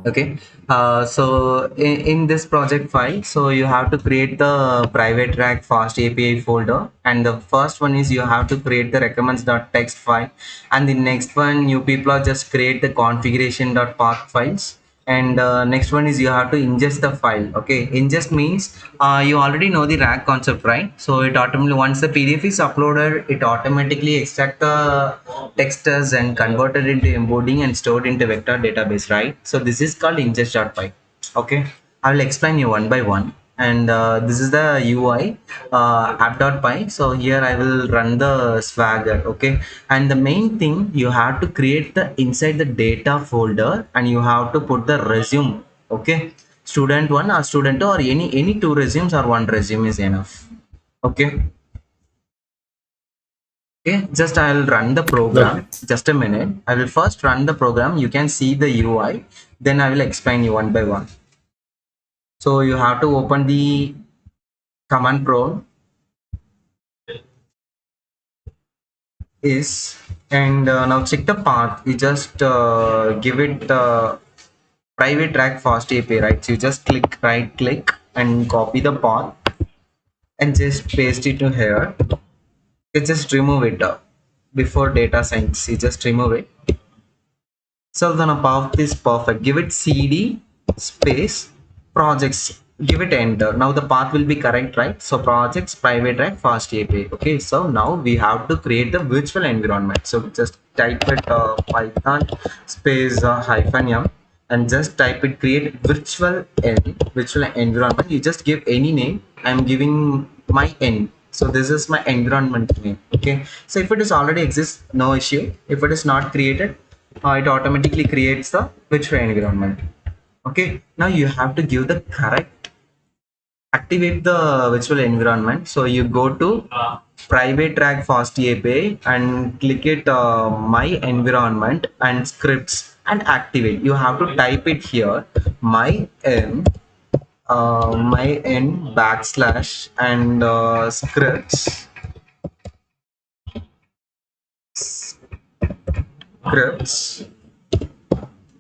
Okay, so in this project file, so you have to create the private rack fast API folder, and the first one is you have to create the recommends.txt file, and the next one you people are just create the configuration.path files, and next one is you have to ingest the file. Okay, ingest means you already know the rack concept, right? So it automatically, once the PDF is uploaded, it automatically extract the textures and converted into encoding and stored into vector database, right? So this is called ingest.py. Okay, I will explain you one by one. And this is the UI app.py. So here I will run the swagger. Okay, and the main thing, you have to create the inside the data folder, and you have to put the resume. Okay, student one or student two, or any two resumes or one resume is enough. Okay. Okay, just I'll run the Okay. program. Just a minute. I will first run the program. You can see the UI. Then I will explain you one by one. So you have to open the command prompt is, and now check the path. You just give it private track fast API, right? So you just right click and copy the path and just paste it to here. You just remove it before data science. You just remove it. So the path is perfect. Give it cd space projects. Give it enter. Now the path will be correct, right? So projects private rack fast API. Okay. So now we have to create the virtual environment. So just type it Python space hyphen m, and just type it create virtual environment. You just give any name. I'm giving my n. So this is my environment name. Okay. So if it is already exists, no issue. If it is not created, it automatically creates the virtual environment. Okay, now you have to give the correct, activate the virtual environment. So you go to private track fast API and click it my environment and scripts and activate. You have to type it here, my n backslash and scripts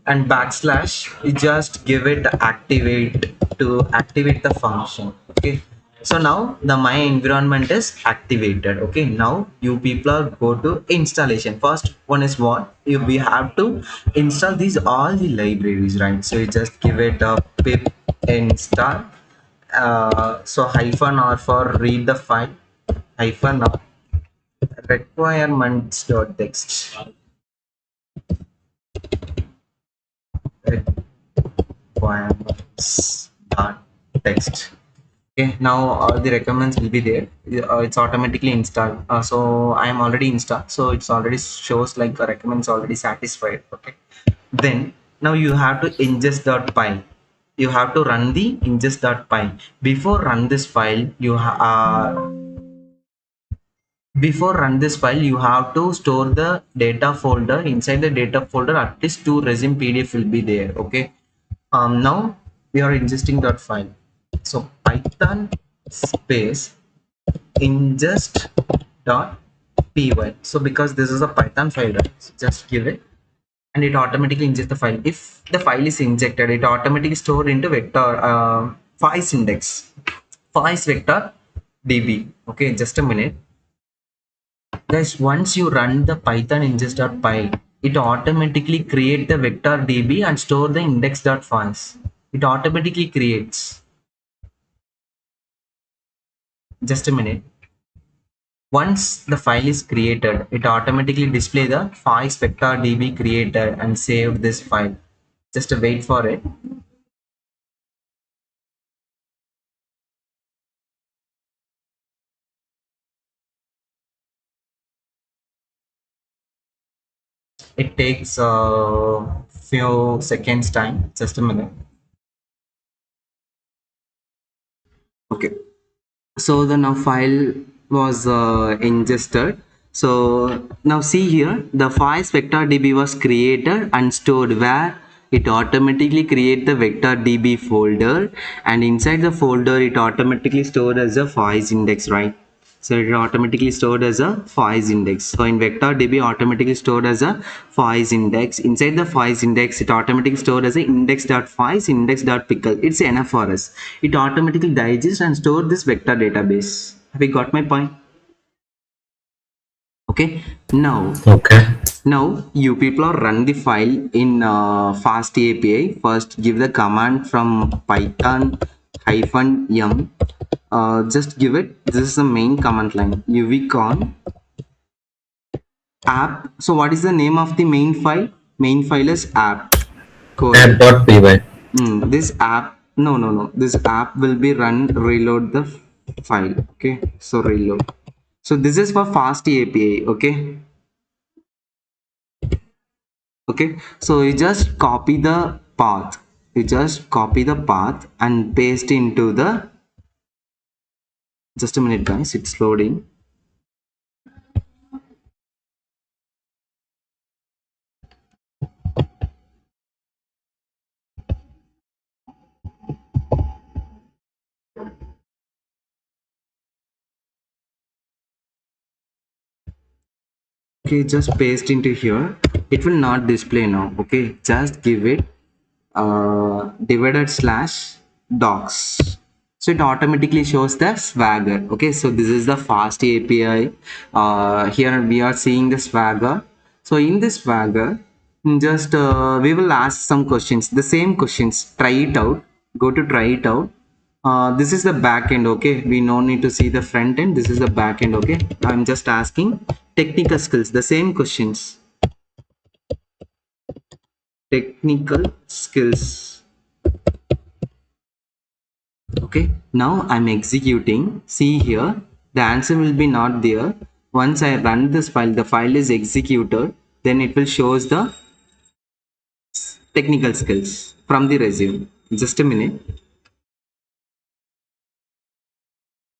and backslash. You just give it activate to activate the function. Okay, so now the my environment is activated. Okay, now you people are go to installation. First one is what we have to install these all the libraries, right? So you just give it a pip install, so hyphen r for read the file, hyphen r requirements.txt, requirements.text. Okay, now all the recommends will be there. It's automatically installed. So I am already installed, so it's already shows like the recommends already satisfied. Okay, then now you have to ingest.py. You have to run the ingest.py. Before run this file, before run this file, you have to store the data folder. Inside the data folder, at least 2 resume PDF will be there. Okay, now we are ingesting that file. So Python space ingest.py. So because this is a Python file, right? So just give it, and it automatically ingests the file. If the file is injected, it automatically stored into vector FAISS index, FAISS vector DB. Okay, just a minute. Guys, once you run the Python ingest.py, it automatically create the vector DB and store the index.files. It automatically creates. Just a minute. Once the file is created, it automatically display the FAISS vector DB created and saved this file. Just wait for it. It takes a few seconds time. Just a minute. Okay. So the now file was ingested. So now see here, the FAISS vector DB was created and stored, where it automatically create the vector DB folder, and inside the folder it automatically stored as a FAISS index, right? So it automatically stored as a FAISS index. So in vector DB automatically stored as a FAISS index. Inside the FAISS index, it automatically stored as a index.FAISS, index.pickle. It's enough for us. It automatically digests and store this vector database. Have you got my point? Okay. Okay. Now you people are run the file in FastAPI. First give the command from Python -m. Just give it. This is the main command line. Uvcon app. So what is the name of the main file? Main file is app colon. App.py. This app. No. This app will be run. Reload the file. Okay. So reload. So this is for FastAPI. Okay. Okay, so you just copy the path, and paste into the, just a minute guys, it's loading. Okay, just paste into here. It will not display now. Okay, just give it divided slash docs. So it automatically shows the swagger. Okay, so this is the fast API. Here we are seeing the swagger. So in this swagger, just we will ask some questions, the same questions. Try it out. Go to try it out. This is the back end. Okay, we no need to see the front end. This is the back end. Okay, I'm just asking technical skills, the same questions. Technical skills. Okay, now I'm executing. See here, the answer will be not there. Once I run this file, the file is executed, then it will shows the technical skills from the resume. Just a minute.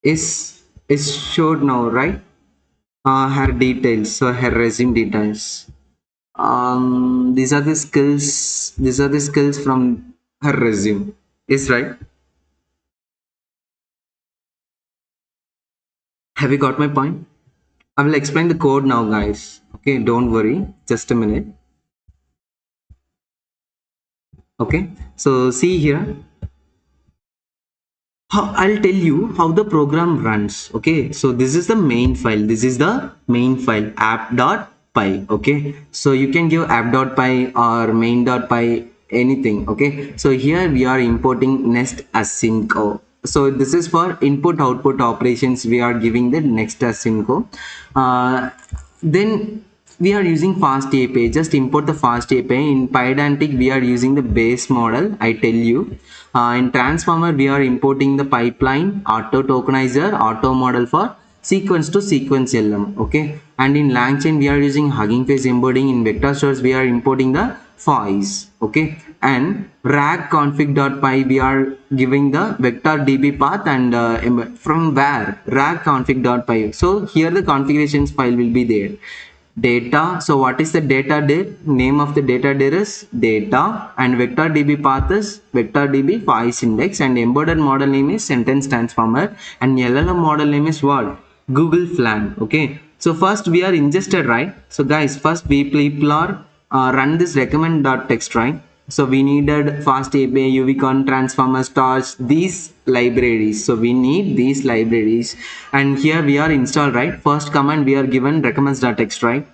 Is showed now, right? Her details, so her resume details. These are the skills. These are the skills from her resume. Is right? Have you got my point? I will explain the code now, guys. Okay, don't worry. Just a minute. Okay, so see here. I'll tell you how the program runs. Okay, so this is the main file. This is the main file app.py. Okay, so you can give app.py or main.py, anything. Okay, so here we are importing nest async. So this is for input output operations. We are giving the next async. Then we are using FastAPI. Just import the FastAPI. In Pydantic, we are using the base model. I tell you. In Transformer, we are importing the pipeline, auto tokenizer, auto model for sequence to sequence LM. Okay. And in LangChain, we are using Hugging Face embedding. In vector stores, we are importing the FAISS. Okay. And rag config.py, we are giving the vector db path and from where rag config.py. So here the configurations file will be there. Data, so what is the data dir? Name of the data dir is data, and vector db path is vector db FAISS index, and embedded model name is sentence transformer, and LLM model name is what? Google Flang. Okay, so first we are ingested, right? So guys, first we people are run this recommend.txt, right? So we needed FastAPI, UVCon, transformer, stars, these libraries. So we need these libraries, and here we are installed, right? First command we are given recommends.txt, right?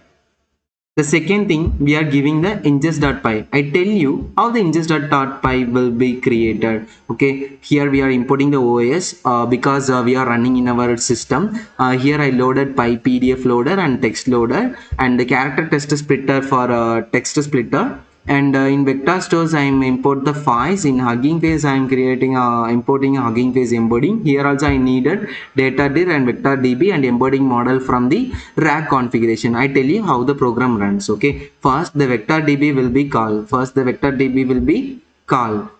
The second thing, we are giving the ingest.py. I tell you how the ingest.py will be created. Okay, here we are importing the OS because we are running in our system. Here I loaded py PDF loader and text loader, and the character test splitter for text splitter. And in vector stores, I am import the FAISS. In Hugging Face, I am creating importing a Hugging Face embedding. Here also I needed data dir and vector db and embedding model from the rag configuration. I tell you how the program runs. Okay, first the vector db will be called.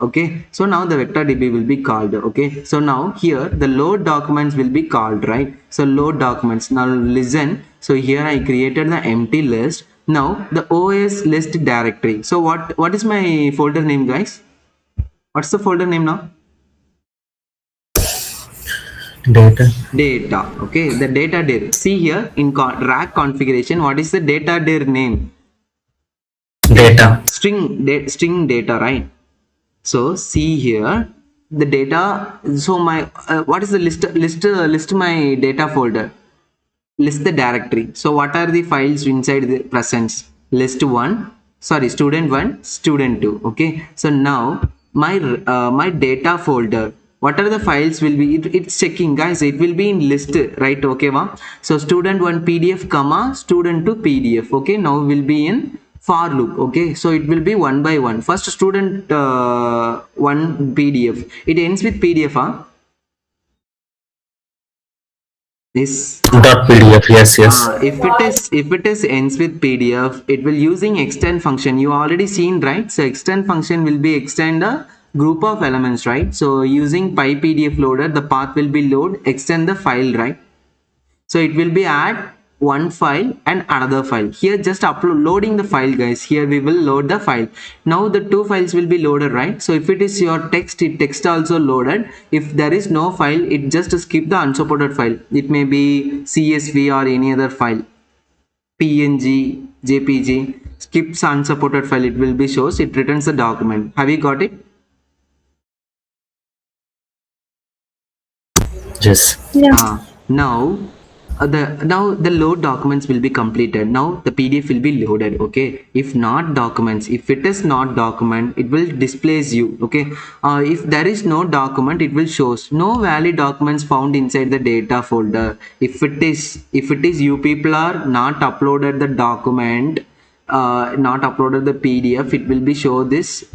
Okay, so now the vector db will be called. Okay, so now here the load documents will be called, right? So load documents. Now listen. So here I created the empty list. Now the OS list directory. So what is my folder name, guys? What's the folder name now? Data. Okay, the data dir. See here in rack configuration, what is the data dir name? Data. String data, right? So see here the data. So my what is the list my data folder? List the directory. So what are the files inside the presence? List 1, sorry, student 1, student 2. Okay, so now my data folder, what are the files will be, it's checking, guys, it will be in list, right? Okay, wow. So student 1 pdf comma student 2 pdf. Okay, now will be in for loop. Okay, so it will be one by one. First student 1 pdf, it ends with pdf, huh? Is .pdf, yes. if it is ends with pdf, it will using extend function. You already seen, right? So extend function will be extend a group of elements, right? So using py-pdf loader, the path will be load extend the file, right? So it will be add one file and another file. Here just upload loading the file, guys. Here we will load the file. Now the two files will be loaded, right? So if it is your text, it text also loaded. If there is no file, it just skip the unsupported file. It may be csv or any other file, png, jpg. Skips unsupported file, it will be shows, it returns the document. Have you got it? Yes. Yeah. Now the load documents will be completed. Now the pdf will be loaded. Okay, if not documents, if it is not document, it will displays you. Okay, if there is no document, it will shows no valid documents found inside the data folder. If it is you people are not uploaded the document, not uploaded the pdf, it will be show this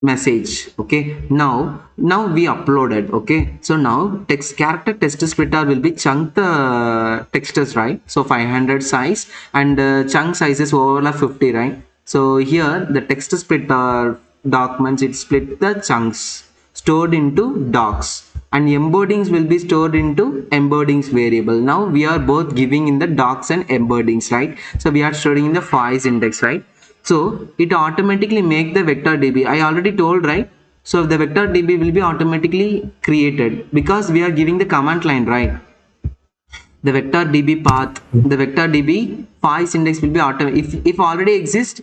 message. Okay, now we uploaded. Okay, so now text character text splitter will be chunk the textures, right? So 500 size and chunk size is overlap 50, right? So here the text splitter documents, it split the chunks stored into docs, and embeddings will be stored into embeddings variable. Now we are both giving in the docs and embeddings, right? So we are storing in the FAISS index, right? So it automatically make the vector db. I already told, right? So the vector db will be automatically created because we are giving the command line, right? The vector db path, the vector db FAISS index will be if already exists,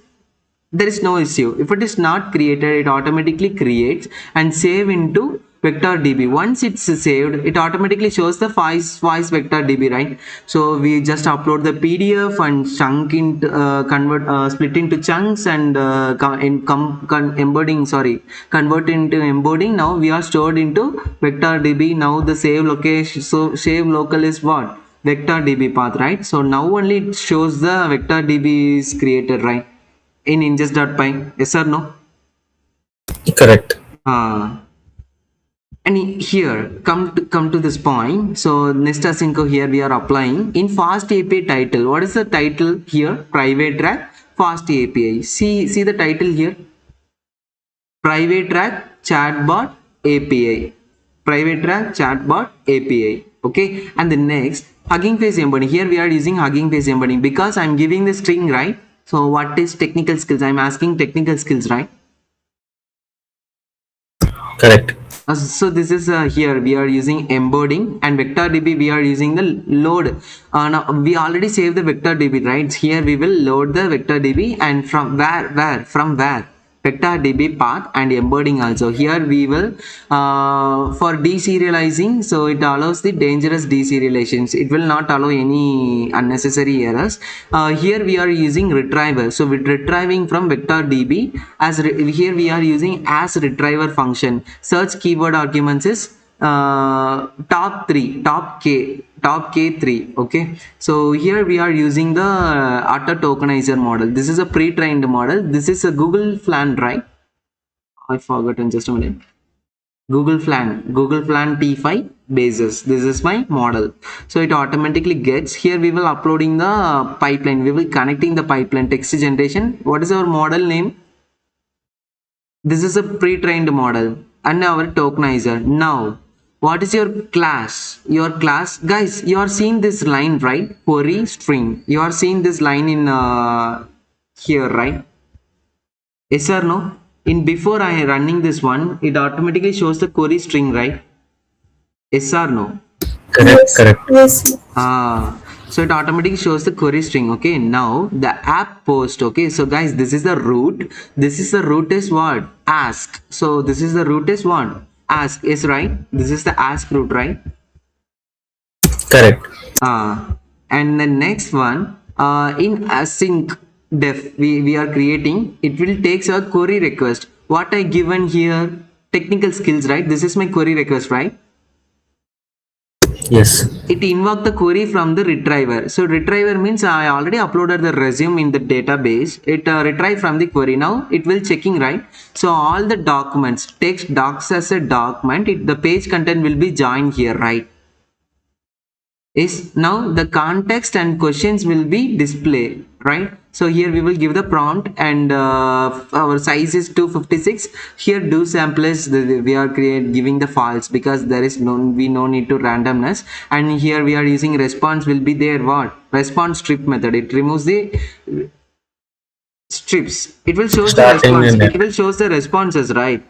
there is no issue. If it is not created, it automatically creates and save into vector db. Once it's saved, it automatically shows the FAISS vector db, right? So we just upload the pdf and chunk into split into chunks and convert into embedding. Now we are stored into vector db. Now the save location, so save local is what, vector db path, right? So now only it shows the vector db is created, right, in ingest.py. Yes or no? Correct. And here come to this point. So nesta sync here we are applying in FastAPI title. What is the title here? Private track FastAPI. See the title here, private track chatbot API, private track chatbot API. Okay, and the next Hugging Face embedding. Here we are using Hugging Face embedding because I'm giving the string, right? So what is technical skills? I'm asking technical skills, right? Correct. So this is here we are using embedding, and vector db we are using the load. Now we already saved the vector db, right? Here we will load the vector db, and from where vector db path and embedding also. Here we will for deserializing, so it allows the dangerous deserializations. It will not allow any unnecessary errors. Here we are using retriever. So with retrieving from vector db, as here we are using as retriever function. Search keyword arguments is top k3. Okay, so here we are using the auto tokenizer model. This is a pre-trained model. This is a Google Flan, right? I forgot in just a minute. Google Flan T5 basis. This is my model. So it automatically gets. Here we will uploading the pipeline. We will connecting the pipeline text generation. What is our model name? This is a pre-trained model and our tokenizer. Now what is your class? Your class, guys, you are seeing this line, right? Query string. You are seeing this line in here, right? Yes or no? In before I running this one, it automatically shows the query string, right? Yes or no? Correct. Yes, Correct. yes, So it automatically shows the query string. Okay, now the app post. Okay, so guys, this is the root. This is the root is what? Ask. So this is the root is what? Ask is right. This is the ask root, right? Correct. And the next one, in async def, we are creating, it will takes a query request. What I given here, technical skills, right? This is my query request, right? Yes. It invoke the query from the retriever. So retriever means I already uploaded the resume in the database. It retrieve from the query. Now it will checking, right? So all the documents, text docs as a document, the page content will be joined here, right? Is now the context and questions will be displayed, right? So here we will give the prompt, and our size is 256. Here do sample is we are giving the false, because there is no need to randomness. And here we are using response will be there, what response strip method. It removes the strips. It will shows the Starting response. and It will shows the responses, right?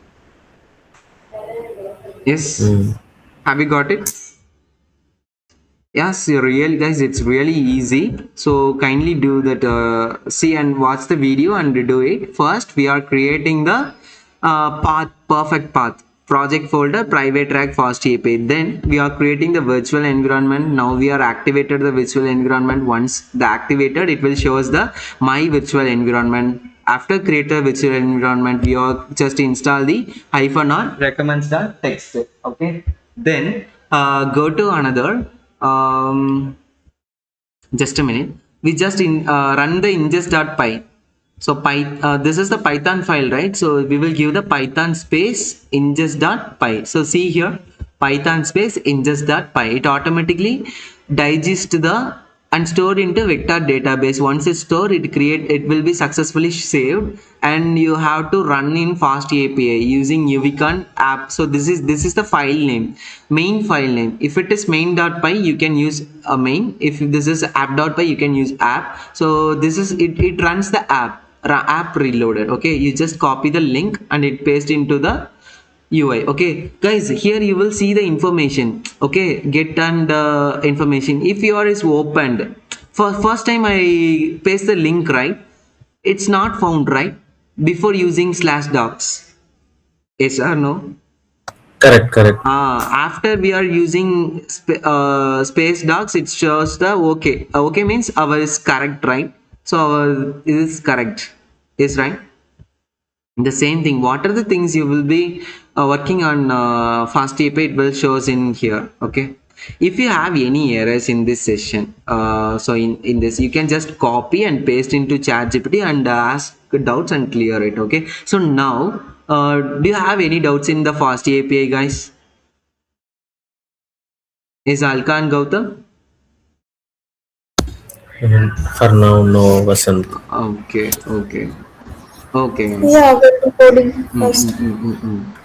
Yes. Have you got it? Yes, really, guys, it's really easy. So kindly do that. See and watch the video and do it. First, we are creating the path, perfect path, project folder, private track, fast API. Then we are creating the virtual environment. Now we are activated the virtual environment. Once the activated, it will show us the my virtual environment. After create a virtual environment, we are just install the hyphen or recommends the text. Okay. Then go to another. Just a minute. We just run the ingest.py. So this is the Python file, right? So we will give the Python space ingest.py. So see here, Python space ingest.py. It automatically digests the and stored into vector database. Once it's stored, it will be successfully saved, and you have to run in fast API using Uvican app. So this is the file name, main file name. If it is main.py, you can use a main. If this is app.py, you can use app. So this is it runs the app reloaded. Okay, you just copy the link and it paste into the UI. Okay, guys, here you will see the information. Okay, get and information. If your is opened for first time, I paste the link, right? It's not found, right? Before using slash docs. Yes or no? Correct. Correct. After we are using space docs, it shows the okay. Okay means our is correct, right? So our is correct. Is right. The same thing, what are the things you will be working on FastAPI, it will shows in here. Okay, if you have any errors in this session, so in this you can just copy and paste into ChatGPT and ask doubts and clear it. Okay, so now do you have any doubts in the FastAPI, guys? Is Alka and Gautam? And for now, no, Vasant. Okay, okay, okay, guys. yeah. We're coding Mm, mm, first. mm, mm, mm.